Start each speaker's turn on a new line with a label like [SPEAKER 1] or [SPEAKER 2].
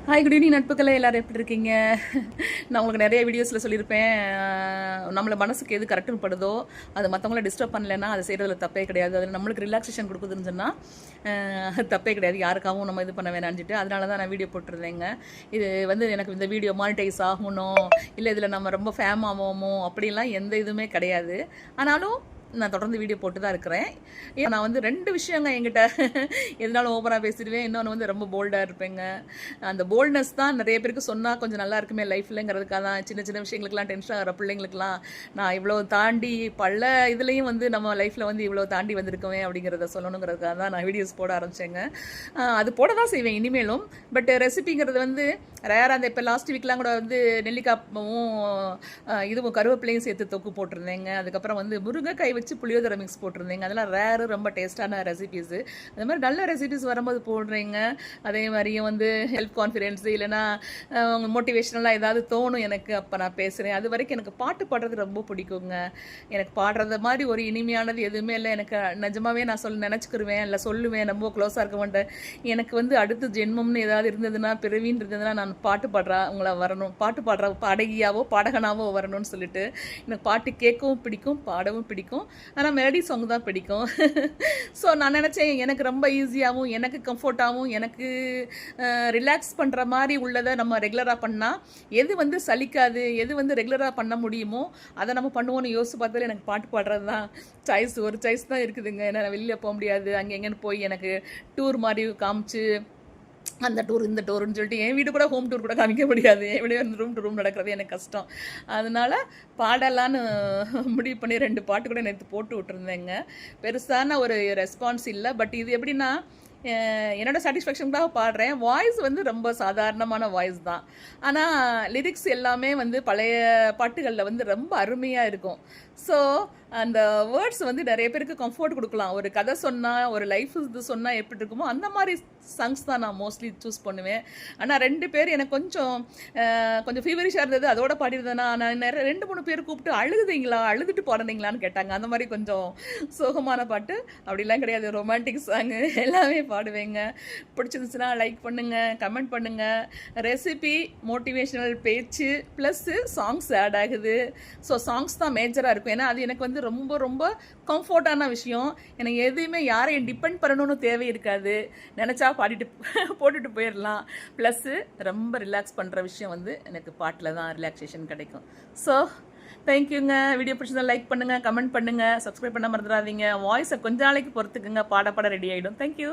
[SPEAKER 1] Hi good evening நட்புக்களை எல்லாரும் எப்படி இருக்கீங்க? நான் உங்களுக்கு நிறைய வீடியோஸில் சொல்லியிருப்பேன், நம்மளை மனசுக்கு எது கரெக்டுன்னு படுதோ அது மற்றவங்கள டிஸ்டர்ப் பண்ணலைன்னா அது செய்கிறதுல தப்பே கிடையாது. அதில் நம்மளுக்கு ரிலாக்ஸேஷன் கொடுக்குதுன்னு சொன்னால் தப்பே கிடையாது. யாருக்காகவும் நம்ம இது பண்ண வேணான்ட்டு அதனால தான் நான் வீடியோ போட்டிருந்தேங்க. இது எனக்கு இந்த வீடியோ மானிட்டைஸ் ஆகணும், இல்லை இதில் நம்ம ரொம்ப ஃபேம் ஆவோமோ அப்படிலாம் எந்த இதுவுமே கிடையாது. ஆனாலும் நான் தொடர்ந்து வீடியோ போட்டு தான் இருக்கிறேன். நான் ரெண்டு விஷயங்க என்கிட்ட எதனாலும் ஓவராக பேசிடுவேன். இன்னொன்று ரொம்ப போல்டாக இருப்பேங்க. அந்த போல்ட்னஸ் தான் நிறைய பேருக்கு சொன்னால் கொஞ்சம் நல்லா இருக்குமே லைஃப்லங்கிறதுக்காக தான். சின்ன சின்ன விஷயங்களுக்குலாம் டென்ஷன் ஆகிற பிள்ளைங்களுக்குலாம் நான் இவ்வளோ தாண்டி பல இதுலேயும் நம்ம லைஃப்பில் இவ்வளோ தாண்டி வந்திருக்கோமே அப்படிங்கிறத சொல்லணுங்கிறதுக்காக தான் நான் வீடியோஸ் போட ஆரம்பித்தேங்க. அது போட தான் செய்வேன் இனிமேலும். பட் ரெசிபிங்கிறது ரேராக அந்த இப்போ லாஸ்ட் வீக்லாம் கூட நெல்லிக்காவும் இதுவும் கருவேப்பிலையும் சேர்த்து தொக்கு போட்டிருந்தேங்க. அதுக்கப்புறம் முருங்கைக்காய் வச்சு புளியோதரை மிக்ஸ் போட்டிருந்தேங்க. அதெல்லாம் ரேரு, ரொம்ப டேஸ்டான ரெசிபீஸு. அது மாதிரி நல்ல ரெசிபீஸ் வரும்போது போடுறேங்க. அதே மாதிரியும் ஹெல்ப் கான்ஃபிடென்ஸ் இல்லைன்னா மோட்டிவேஷனலாக ஏதாவது தோணும் எனக்கு, அப்போ நான் பேசுகிறேன். அது வரைக்கும் எனக்கு பாட்டு பாடுறது ரொம்ப பிடிக்குங்க. எனக்கு பாடுறது மாதிரி ஒரு இனிமையானது எதுவுமே இல்லை. எனக்கு நிஜமாவே நான் நினச்சிக்கிருவேன், இல்லை சொல்லுவேன், ரொம்ப க்ளோஸாக இருக்க மாட்டேன். எனக்கு அடுத்த ஜென்மம்னு ஏதாவது இருந்ததுன்னா, பிறவின்னு இருந்ததுன்னா நான் பாட்டு பாடுறா உங்களை வரணும், பாட்டு பாடுற பாடகியாவோ பாடகனாவோ வரணும்னு சொல்லிட்டு எனக்கு பாட்டு கேட்கவும் பிடிக்கும், பாடவும் பிடிக்கும். ஆனால் மெலடி சாங் தான் பிடிக்கும். ஸோ நான் நினச்சேன் எனக்கு ரொம்ப ஈஸியாகவும் எனக்கு கம்ஃபர்ட்டாகவும் எனக்கு ரிலாக்ஸ் பண்ணுற மாதிரி உள்ளதை நம்ம ரெகுலராக பண்ணால் எது சலிக்காது, எது ரெகுலராக பண்ண முடியுமோ அதை நம்ம பண்ணுவோன்னு யோசிச்சு பார்த்தாலும் எனக்கு பாட்டு பாடுறது தான் ஒரு சாய்ஸ் தான் இருக்குதுங்க. ஏன்னா வெளியில் போக முடியாது. அங்கே எங்கேன்னு போய் எனக்கு டூர் மாதிரி காமிச்சு அந்த டூர் இந்த டூர்னு சொல்லிட்டு என் வீடு கூட ஹோம் டூர் கூட காமிக்க முடியாது. என் வீடு ரூம் டு ரூம் நடக்கிறது எனக்கு கஷ்டம். அதனால் பாடலான்னு முடிவு பண்ணி 2 பாட்டு கூட நேற்று போட்டு விட்டுருந்தேங்க. பெருசான ஒரு ரெஸ்பான்ஸ் இல்லை. பட் இது எப்படின்னா என்னோட சாட்டிஸ்ஃபேக்ஷனுக்காக பாடுறேன். வாய்ஸ் ரொம்ப சாதாரணமான வாய்ஸ் தான். ஆனால் லிரிக்ஸ் எல்லாமே பழைய பாட்டுகளில் ரொம்ப அருமையாக இருக்கும். ஸோ அந்த வேர்ட்ஸ் நிறைய பேருக்கு கம்ஃபர்ட் கொடுக்கலாம். ஒரு கதை சொன்னால், ஒரு லைஃப் இது சொன்னால் எப்படி இருக்குமோ அந்த மாதிரி சாங்ஸ் தான் நான் மோஸ்ட்லி சூஸ் பண்ணுவேன். ஆனால் 2 பேர் எனக்கு கொஞ்சம் ஃபீவரிஷாக இருந்தது, அதோட பாடிருந்தேன்னா. நான் 2-3 பேர் கூப்பிட்டு அழுதுட்டு பாடுனீங்களான்னு கேட்டாங்க. அந்த மாதிரி கொஞ்சம் சோகமான பாட்டு அப்படிலாம் கிடையாது. ரொமான்டிக் சாங்கு எல்லாமே பாடுவேங்க. பிடிச்சிருந்துச்சுன்னா லைக் பண்ணுங்கள், கமெண்ட் பண்ணுங்கள். ரெசிபி, மோட்டிவேஷனல் பேச்சு ப்ளஸ்ஸு சாங்ஸ் ஆட் ஆகுது. ஸோ சாங்ஸ் தான் மேஜராக இருக்கும். ஏன்னா அது எனக்கு ரொம்ப ரொம்ப கம்ஃபர்ட்டான விஷயம். எனக்கு எதுவுமே யாரையும் டிபெண்ட் பண்ணணும்னு தேவை இருக்காது. நினச்சா பாடிட்டு போட்டுட்டு போயிடலாம். ப்ளஸ்ஸு ரொம்ப ரிலாக்ஸ் பண்ணுற விஷயம் எனக்கு பாட்டில் தான் ரிலாக்ஸேஷன் கிடைக்கும். ஸோ தேங்க்யூங்க. வீடியோ பிடிச்சதா லைக் பண்ணுங்கள், கமெண்ட் பண்ணுங்கள், சப்ஸ்கிரைப் பண்ண மறந்துடாதீங்க. வாய்ஸை கொஞ்ச நாளைக்கு பொறுத்துக்குங்க, பாட ரெடி ஆகிடும். தேங்க்யூ.